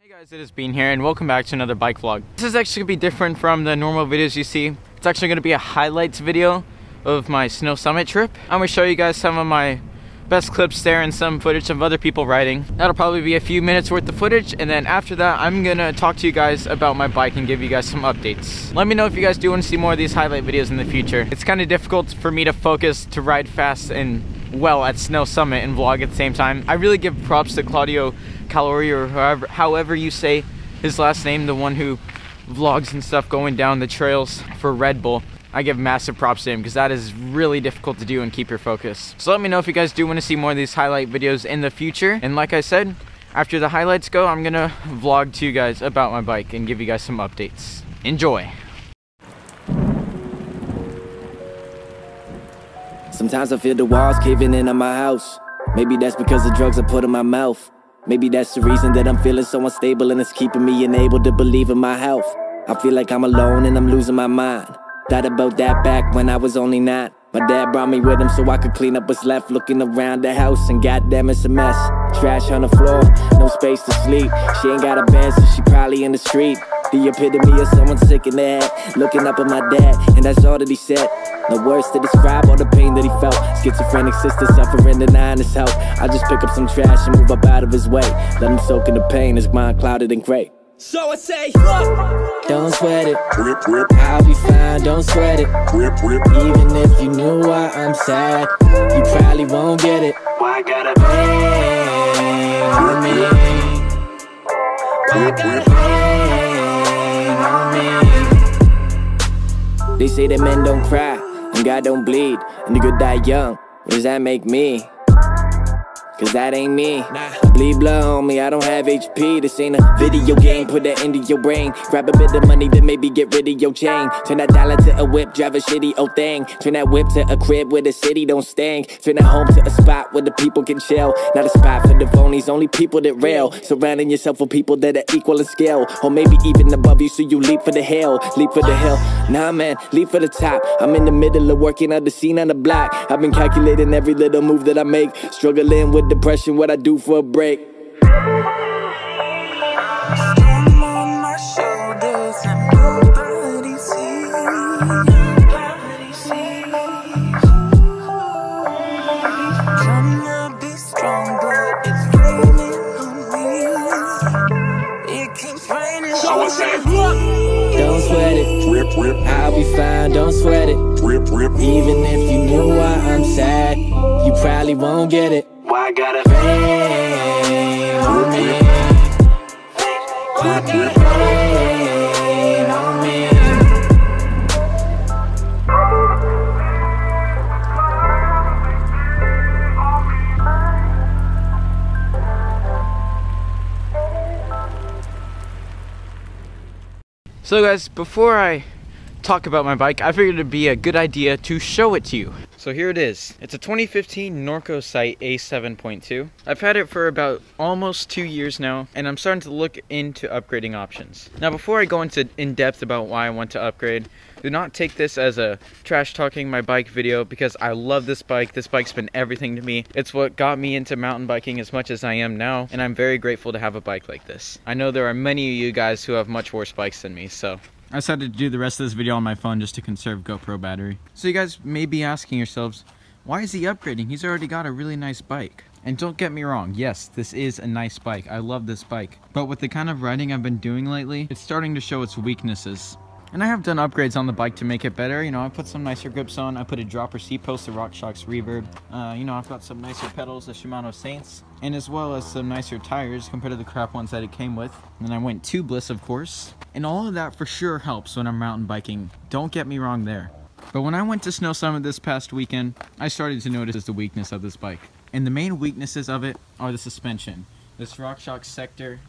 Hey guys, it is Bean here and welcome back to another bike vlog. This is actually going to be different from the normal videos you see. It's actually going to be a highlights video of my snow summit trip. I'm going to show you guys some of my best clips there and some footage of other people riding. That'll probably be a few minutes worth of footage, and then after that I'm going to talk to you guys about my bike and give you guys some updates. Let me know if you guys do want to see more of these highlight videos in the future. It's kind of difficult for me to focus to ride fast and well at Snow Summit and vlog at the same time. I really give props to Claudio Calori, or however you say his last name, the one who vlogs and stuff going down the trails for Red Bull. I give massive props to him because that is really difficult to do and keep your focus. So let me know if you guys do want to see more of these highlight videos in the future. And like I said, after the highlights go, I'm gonna vlog to you guys about my bike and give you guys some updates. Enjoy. Sometimes I feel the walls caving in on my house. Maybe that's because the drugs I put in my mouth. Maybe that's the reason that I'm feeling so unstable, and it's keeping me unable to believe in my health. I feel like I'm alone and I'm losing my mind. Thought about that back when I was only 9. My dad brought me with him so I could clean up what's left. Looking around the house and goddamn it's a mess. Trash on the floor, no space to sleep. She ain't got a bed so she probably in the street. The epitome of someone sick in the head. Looking up at my dad and that's all that he said. No words to describe all the pain that he felt. Schizophrenic sister suffering, denying his help. I just pick up some trash and move up out of his way. Let him soak in the pain, his mind clouded and gray. So I say, don't sweat it, I'll be fine, don't sweat it. Even if you knew why I'm sad, you probably won't get it. Why gotta hang on me? Why gotta hang on me? They say that men don't cry and God don't bleed and the good die young. What does that make me? Cause that ain't me. I bleed blood on me, I don't have HP. This ain't a video game, put that into your brain. Grab a bit of money to maybe get rid of your chain. Turn that dollar to a whip, drive a shitty old thing. Turn that whip to a crib where the city don't stink. Turn that home to a spot where the people can chill. Not a spot for the phonies, only people that rail. Surrounding yourself with people that are equal in scale, or maybe even above you, so you leap for the hill. Leap for the hill, nah man, leap for the top. I'm in the middle of working out the scene on the block. I've been calculating every little move that I make. Struggling with depression, what I do for a break. Storm on my shoulders and nobody sees. Trying to be strong, but it's raining on me. It keeps raining. So I say, don't sweat it, I'll be fine, don't sweat it. Even if you knew why I'm sad, you probably won't get it. Why gotta rain on me? Why gotta rain on me? So guys, before I talk about my bike, I figured it'd be a good idea to show it to you. So here it is. It's a 2015 Norco Sight A7.2. I've had it for about almost 2 years now, and I'm starting to look into upgrading options. Now before I go into in-depth about why I want to upgrade, do not take this as a trash talking my bike video, because I love this bike. This bike's been everything to me. It's what got me into mountain biking as much as I am now, and I'm very grateful to have a bike like this. I know there are many of you guys who have much worse bikes than me, so I decided to do the rest of this video on my phone just to conserve GoPro battery. So you guys may be asking yourselves, why is he upgrading? He's already got a really nice bike. And don't get me wrong, yes, this is a nice bike. I love this bike. But with the kind of riding I've been doing lately, it's starting to show its weaknesses. And I have done upgrades on the bike to make it better. You know, I put some nicer grips on. I put a dropper seat post, the RockShox Reverb. You know, I've got some nicer pedals, the Shimano Saints. And as well as some nicer tires compared to the crap ones that it came with. And then I went tubeless, of course. And all of that for sure helps when I'm mountain biking. Don't get me wrong there. But when I went to Snow Summit this past weekend, I started to notice the weakness of this bike. And the main weaknesses of it are the suspension. This RockShox Sector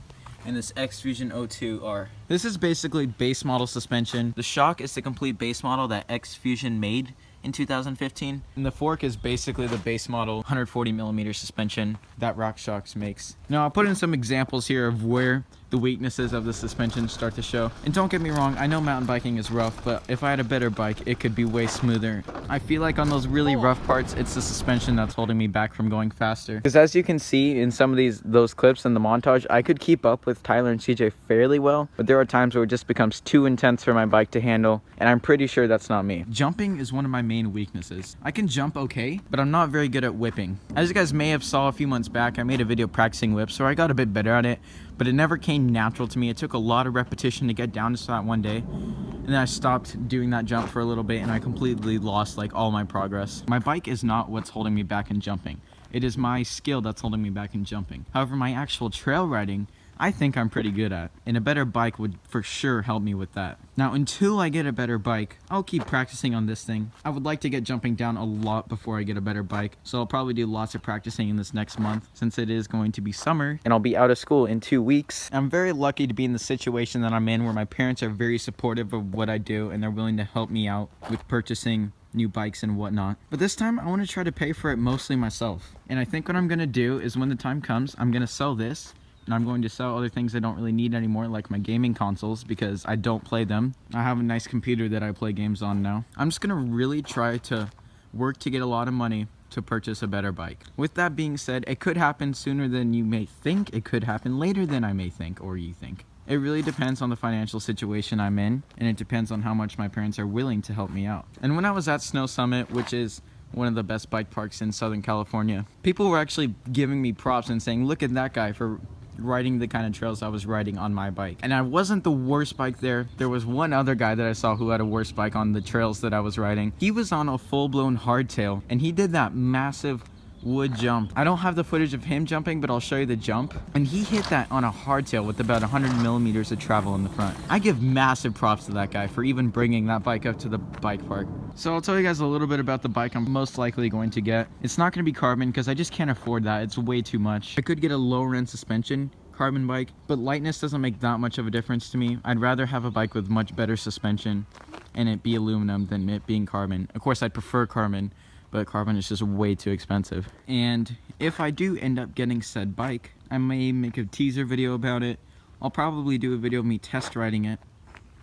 and this X-Fusion 02R. This is basically base model suspension. The shock is the complete base model that X-Fusion made in 2015. And the fork is basically the base model 140mm suspension that RockShox makes. Now I'll put in some examples here of where the weaknesses of the suspension start to show. And don't get me wrong, I know mountain biking is rough, but if I had a better bike, it could be way smoother. I feel like on those really rough parts, it's the suspension that's holding me back from going faster. Because as you can see in some of those clips in the montage, I could keep up with Tyler and CJ fairly well, but there are times where it just becomes too intense for my bike to handle, and I'm pretty sure that's not me. Jumping is one of my main weaknesses. I can jump okay, but I'm not very good at whipping. As you guys may have saw a few months back, I made a video practicing whips, so I got a bit better at it, but it never came natural to me. It took a lot of repetition to get down to that one day, and then I stopped doing that jump for a little bit, and I completely lost like all my progress. My bike is not what's holding me back in jumping. It is my skill that's holding me back in jumping. However, my actual trail riding, I think I'm pretty good at, and a better bike would for sure help me with that. Now, until I get a better bike, I'll keep practicing on this thing. I would like to get jumping down a lot before I get a better bike, so I'll probably do lots of practicing in this next month, since it is going to be summer, and I'll be out of school in 2 weeks. I'm very lucky to be in the situation that I'm in, where my parents are very supportive of what I do, and they're willing to help me out with purchasing new bikes and whatnot. But this time, I want to try to pay for it mostly myself. And I think what I'm going to do is when the time comes, I'm going to sell this, and I'm going to sell other things I don't really need anymore, like my gaming consoles, because I don't play them. I have a nice computer that I play games on now. I'm just gonna really try to work to get a lot of money to purchase a better bike. With that being said, it could happen sooner than you may think. It could happen later than I may think or you think. It really depends on the financial situation I'm in, and it depends on how much my parents are willing to help me out. And when I was at Snow Summit, which is one of the best bike parks in Southern California, people were actually giving me props and saying, look at that guy for riding the kind of trails I was riding on my bike. And I wasn't the worst bike there. There was one other guy that I saw who had a worse bike on the trails that I was riding. He was on a full-blown hardtail, and he did that massive wood jump. I don't have the footage of him jumping, but I'll show you the jump. And he hit that on a hardtail with about 100 millimeters of travel in the front. I give massive props to that guy for even bringing that bike up to the bike park. So I'll tell you guys a little bit about the bike I'm most likely going to get. It's not going to be carbon because I just can't afford that. It's way too much. I could get a lower end suspension carbon bike, but lightness doesn't make that much of a difference to me. I'd rather have a bike with much better suspension and it be aluminum than it being carbon. Of course, I'd prefer carbon, but carbon is just way too expensive. And if I do end up getting said bike, I may make a teaser video about it. I'll probably do a video of me test riding it,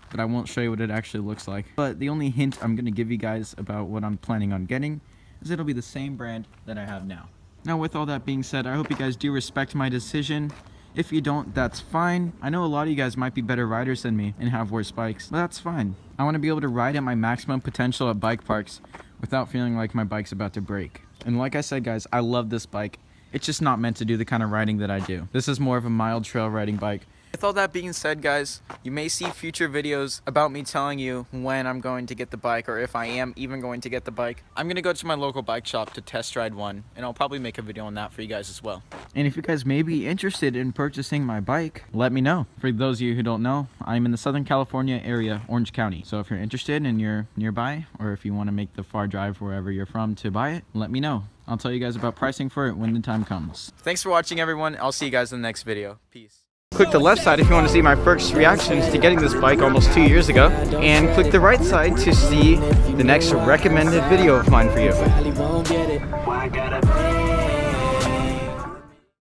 but I won't show you what it actually looks like. But the only hint I'm going to give you guys about what I'm planning on getting is it'll be the same brand that I have now. Now, with all that being said, I hope you guys do respect my decision. If you don't, that's fine. I know a lot of you guys might be better riders than me and have worse bikes, but that's fine. I want to be able to ride at my maximum potential at bike parks without feeling like my bike's about to break. And like I said, guys, I love this bike. It's just not meant to do the kind of riding that I do. This is more of a mild trail riding bike. With all that being said, guys, you may see future videos about me telling you when I'm going to get the bike, or if I am even going to get the bike. I'm going to go to my local bike shop to test ride one, and I'll probably make a video on that for you guys as well. And if you guys may be interested in purchasing my bike, let me know. For those of you who don't know, I'm in the Southern California area, Orange County. So if you're interested and you're nearby, or if you want to make the far drive wherever you're from to buy it, let me know. I'll tell you guys about pricing for it when the time comes. Thanks for watching, everyone. I'll see you guys in the next video. Peace. Click the left side if you want to see my first reactions to getting this bike almost 2 years ago, and click the right side to see the next recommended video of mine for you.